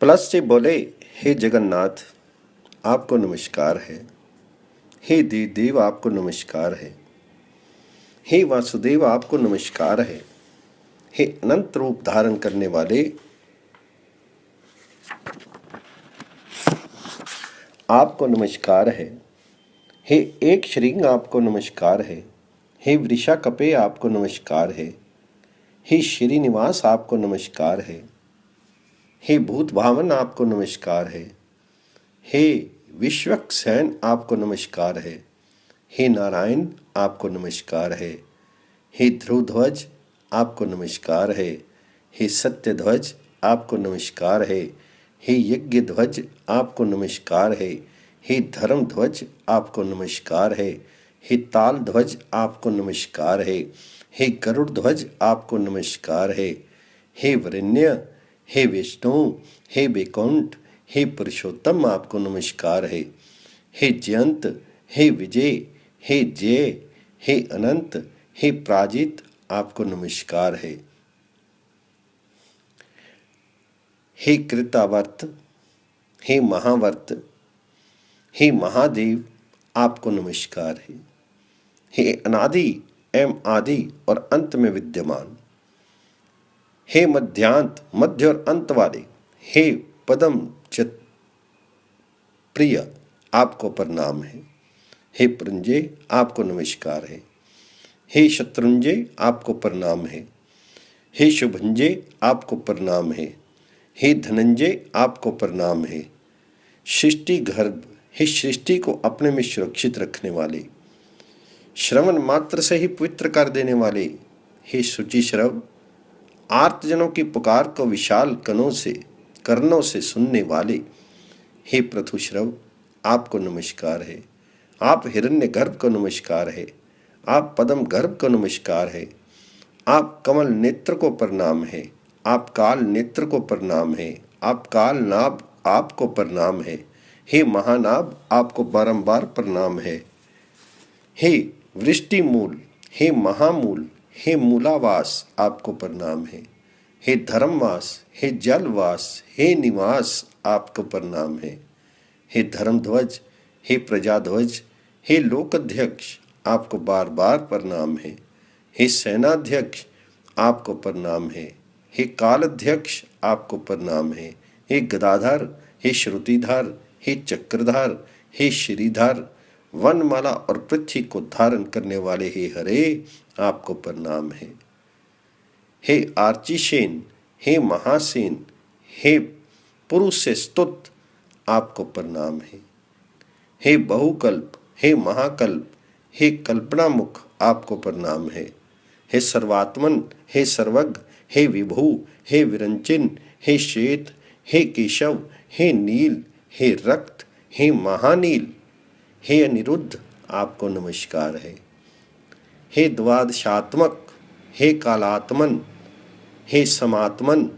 Plus से बोले, हे जगन्नाथ आपको नमस्कार है, हे देव आपको नमस्कार है, हे वासुदेव आपको नमस्कार है, हे अनंत रूप धारण करने वाले आपको नमस्कार है, हे एक श्रृंग आपको नमस्कार है, हे वृषा कपे आपको नमस्कार है, हे श्रीनिवास आपको नमस्कार है, हे भूत भावन आपको नमस्कार है, हे विश्वक्सेन आपको नमस्कार है, हे नारायण आपको नमस्कार है, हे ध्रुवध्वज आपको नमस्कार है, हे सत्यध्वज आपको नमस्कार है, हे यज्ञ ध्वज आपको नमस्कार है, हे धर्म ध्वज आपको नमस्कार है, हे ताल ध्वज आपको नमस्कार है, हे गरुड़ ध्वज आपको नमस्कार है, हे वरेण्य, हे विष्णु, हे वैकुंठ, हे पुरुषोत्तम आपको नमस्कार है, हे जयंत, हे विजय, हे जय, हे अनंत, हे प्राजित आपको नमस्कार है, हे कृतावर्त, हे महावर्त, हे महादेव आपको नमस्कार है, हे अनादि एवं आदि और अंत में विद्यमान, हे मध्यांत, मध्य और अंत वाले, हे पदम चित प्रिय आपको प्रणाम है, हे पुरंजय आपको नमस्कार है, हे शत्रुंजय आपको प्रणाम है, हे शुभंजय आपको प्रणाम है, हे धनंजय आपको प्रणाम है, सृष्टि गर्भ, हे सृष्टि को अपने में सुरक्षित रखने वाले, श्रवण मात्र से ही पवित्र कर देने वाले, हे शुचिश्रव, आर्तजनों की पुकार को विशाल कर्णों से सुनने वाले, हे पृथुश्रव आपको नमस्कार है, आप हिरण्य गर्भ को नमस्कार है, आप पद्म गर्भ को नमस्कार है, आप कमल नेत्र को प्रणाम है, आप काल नेत्र को प्रणाम है, आप काल नाभ आपको प्रणाम है, हे महानाभ आपको बारंबार प्रणाम है, हे वृष्टि मूल, हे महामूल, हे मूलावास आपको प्रणाम है, हे धर्मवास, हे जलवास, हे निवास आपको प्रणाम है, हे धर्मध्वज, हे प्रजाध्वज, हे लोकाध्यक्ष आपको बार बार प्रणाम है, हे सेनाध्यक्ष आपको प्रणाम है, हे कालाध्यक्ष आपको प्रणाम है, हे गदाधर, हे श्रुतिधर, हे चक्रधर, हे श्रीधर, वनमाला और पृथ्वी को धारण करने वाले हे हरे आपको प्रणाम है, हे आर्चिसेन, हे महासेन, हे पुरुष से स्तुत आपको प्रणाम है, हे बहुकल्प, हे महाकल्प, हे कल्पनामुख आपको प्रणाम है, हे सर्वात्मन, हे सर्वज्ञ, हे विभु, हे विरंचिन, हे श्वेत, हे केशव, हे नील, हे रक्त, हे महानील, हे अनिरुद्ध आपको नमस्कार है, हे द्वादशात्मक, हे कालात्मन, हे समात्मन,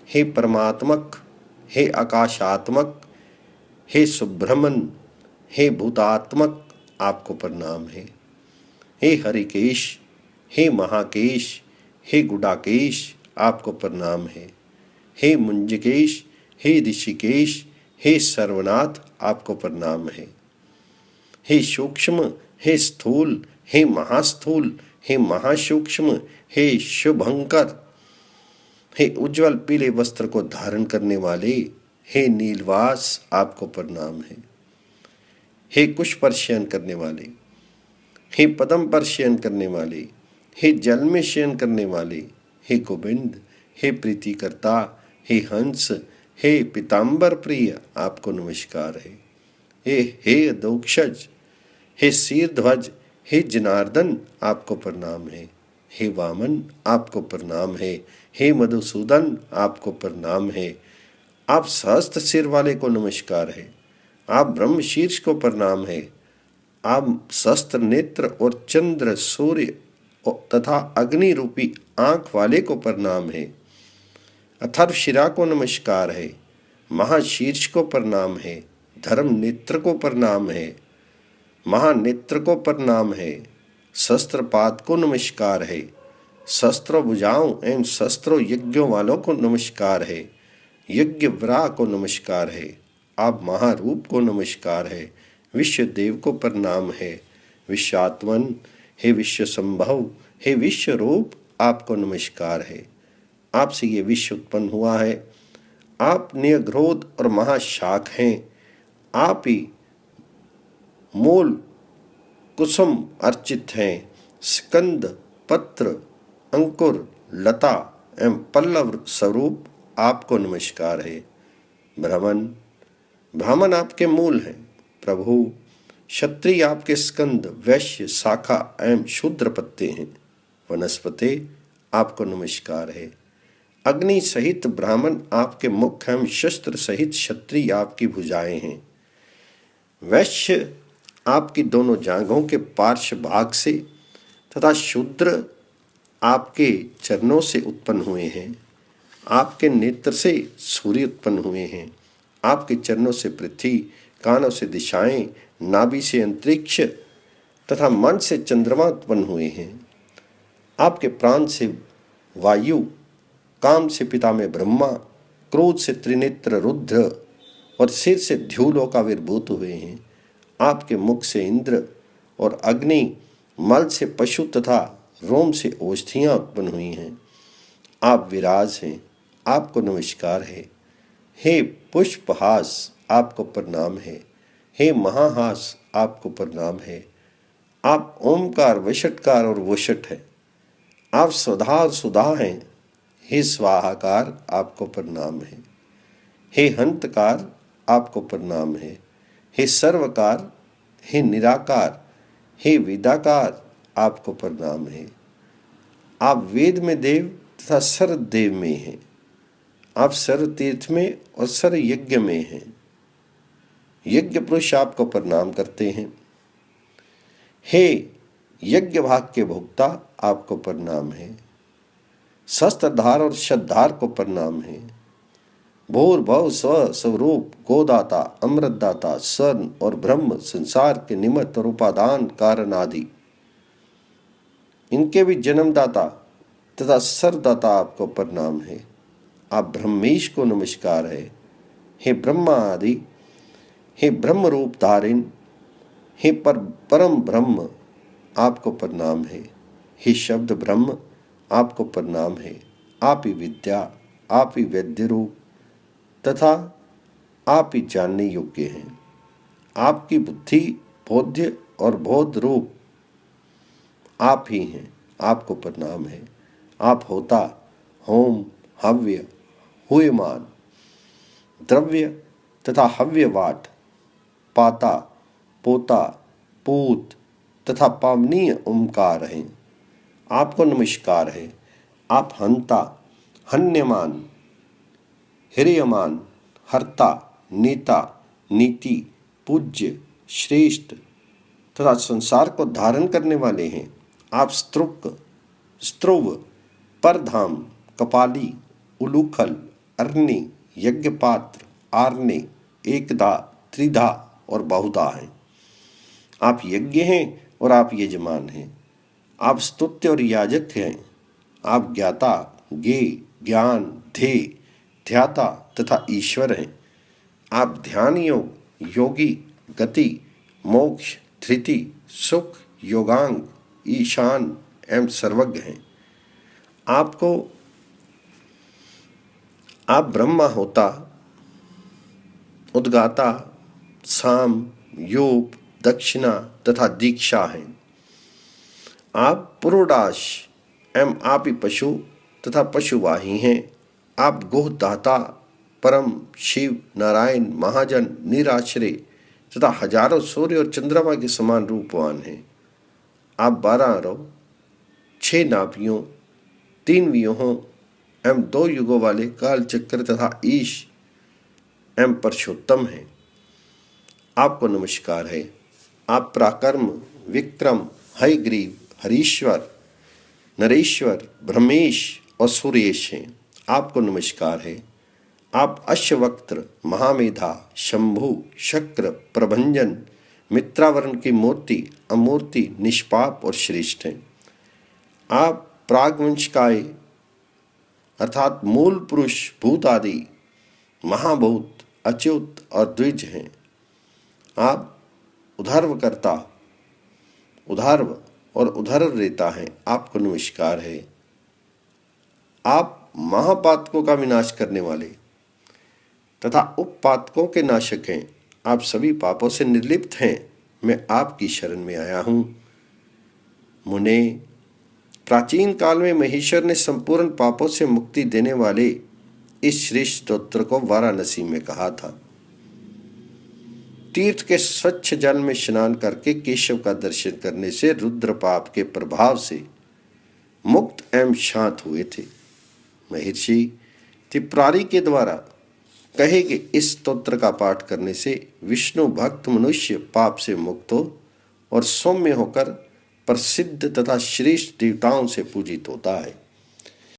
हे परमात्मक, हे आकाशात्मक, हे सुब्रह्मण, हे भूतात्मक आपको प्रणाम है, हे हरिकेश, हे महाकेश, हे गुडाकेश आपको प्रणाम है, हे मुंजकेश, हे ऋषिकेश, हे सर्वनाथ आपको प्रणाम है, हे सूक्ष्म, हे स्थूल, हे महास्थूल, हे महासूक्ष्म, हे शुभंकर, हे उज्जवल पीले वस्त्र को धारण करने वाले, हे नीलवास आपको प्रणाम है, हे कुश पर शयन करने वाले, हे पद्म पर शयन करने वाले, हे जल में शयन करने वाले, हे गोविंद, हे प्रीतिकर्ता, हे हंस, हे पीताम्बर प्रिय आपको नमस्कार है, हे अधोक्षज, हे शीरध्वज, हे जनार्दन आपको प्रणाम है, हे वामन आपको प्रणाम है, हे मधुसूदन आपको प्रणाम है, आप सहस्त्र सिर वाले को नमस्कार है, आप ब्रह्म शीर्ष को प्रणाम है, आप सहस्त्र नेत्र और चंद्र सूर्य तथा अग्नि रूपी आंख वाले को प्रणाम है, अथर्व शिरा को नमस्कार है, महाशीर्ष को प्रणाम है, धर्म नेत्र को प्रणाम है, महानेत्र को प्रणाम है, शस्त्रपाद को नमस्कार है, शस्त्र भुजाओं एवं शस्त्रों यज्ञों वालों को नमस्कार है, यज्ञ वराह को नमस्कार है। आप महारूप को नमस्कार है। विश्व देव को प्रणाम है। विश्वात्मन, हे विश्व संभव, हे विश्व रूप, आपको नमस्कार है। आपसे ये विश्व उत्पन्न हुआ है। आप नियग्रोध और महाशाख हैं। आप ही मूल कुसुम अर्चित हैं। स्कंद, पत्र, अंकुर, लता एवं पल्लव स्वरूप आपको नमस्कार है। ब्राह्मण आपके मूल हैं। प्रभु, क्षत्रिय आपके स्कंद, वैश्य शाखा एवं शूद्र पत्ते हैं। वनस्पति, आपको नमस्कार है। अग्नि सहित ब्राह्मण आपके मुख एवं शस्त्र सहित क्षत्रिय आपकी भुजाएं हैं। वैश्य आपकी दोनों जांघों के पार्श्व भाग से तथा शूद्र आपके चरणों से उत्पन्न हुए हैं। आपके नेत्र से सूर्य उत्पन्न हुए हैं। आपके चरणों से पृथ्वी, कानों से दिशाएं, नाभि से अंतरिक्ष तथा मन से चंद्रमा उत्पन्न हुए हैं। आपके प्राण से वायु, काम से पिता में ब्रह्मा, क्रोध से त्रिनेत्र रुद्र और सिर से ध्यूलोक आविर्भूत हुए हैं। आपके मुख से इंद्र और अग्नि, मल से पशु तथा रोम से औषधियाँ उत्पन्न हुई हैं। आप विराज हैं। आपको नमस्कार है। हे पुष्पहास, आपको प्रणाम है। हे महाहास, आपको प्रणाम है। आप ओमकार, वषटकार और वोषट है। आप स्वधा और सुधा हैं। हे स्वाहाकार, आपको प्रणाम है। हे हंतकार, आपको प्रणाम है। हे सर्वकार, हे निराकार, हे वेदाकार, आपको प्रणाम है। आप वेद में देव तथा सर्व देव में हैं। आप सर्व तीर्थ में और सर्व यज्ञ में हैं। यज्ञ पुरुष आपको प्रणाम करते हैं। हे यज्ञ भाग के भोक्ता, आपको प्रणाम है। शस्त्रधार और शतधार को प्रणाम है। भूर्भुव स्व स्वरूप, गोदाता, अमृतदाता, स्वर्ण और ब्रह्म, संसार के निमित्त और उपादान कारण आदि, इनके भी जन्मदाता तथा सर्वदाता आपको प्रणाम है। आप ब्रह्मेश को नमस्कार है। हे ब्रह्मा आदि, हे ब्रह्म रूप धारिण, हे परम ब्रह्म, आपको प्रणाम है। हे शब्द ब्रह्म, आपको प्रणाम है। आप ही विद्या, आप ही वैद्य रूप तथा आप ही जानने योग्य हैं। आपकी बुद्धि, बोध्य और बोध रूप आप ही हैं। आपको प्रणाम है। आप होता, होम, हव्य, हुयमान, द्रव्य तथा हव्यवाट, पाता, पोता, पूत तथा पावनीय ओंकार हैं। आपको नमस्कार है। आप हंता, हन्यमान, हिरयमान, हर्ता, नेता, नीति, पूज्य, श्रेष्ठ तथा संसार को धारण करने वाले हैं। आप स्त्रुक, स्त्रुव, परधाम, कपाली, उलूखल, अर्णी, यज्ञपात्र, आर्ने, एकदा, त्रिधा और बहुधा हैं। आप यज्ञ हैं और आप यजमान हैं। आप स्तुत्य और याजक हैं। आप ज्ञाता, ज्ञे, ज्ञान, ध्येय, ध्याता तथा ईश्वर हैं। आप ध्यान योग, योगी, गति, मोक्ष, धृति, सुख, योगांग, ईशान एवं सर्वज्ञ हैं। आप ब्रह्मा होता, उद्गाता, साम, यूप, दक्षिणा तथा दीक्षा हैं। आप पुरोडाश एवं आप ही पशु तथा पशुवाही हैं। आप गोदाता, परम शिव, नारायण, महाजन, निराश्रय तथा हजारों सूर्य और चंद्रमा के समान रूपवान हैं। आप 12 अरब, 6 नाभियों, 3 व्यूहों एवं 2 युगों वाले काल चक्र तथा ईश एवं परशोत्तम हैं। आपको नमस्कार है। आप पराक्रम, विक्रम, हयग्रीव, हरीश्वर, नरेश्वर, ब्रह्मेश और सुरेश हैं। आपको नमस्कार है। आप अश्वक्त्र, महामेधा, शंभु, शक्र, प्रभंजन, मित्रावरण की मूर्ति, अमूर्ति, निष्पाप और श्रेष्ठ हैं। आप प्रागवंशकाय अर्थात मूल पुरुष, भूत आदि महाभूत, अच्युत और द्विज हैं। आप उधार्वकर्ता, उधार्व और उधर्व रेता हैं, आपको नमस्कार है। आप महापातकों का विनाश करने वाले तथा उपपातकों के नाशक हैं। आप सभी पापों से निर्लिप्त हैं। मैं आपकी शरण में आया हूँ। मुने, प्राचीन काल में महेश्वर ने संपूर्ण पापों से मुक्ति देने वाले इस श्रेष्ठ स्तोत्र को वाराणसी में कहा था। तीर्थ के स्वच्छ जल में स्नान करके केशव का दर्शन करने से रुद्र पाप के प्रभाव से मुक्त एवं शांत हुए थे। महर्षि त्रिपुरारी के द्वारा कहे कि इस स्तोत्र का पाठ करने से विष्णु भक्त मनुष्य पाप से मुक्त हो और सौम्य होकर प्रसिद्ध तथा श्रेष्ठ देवताओं से पूजित होता है।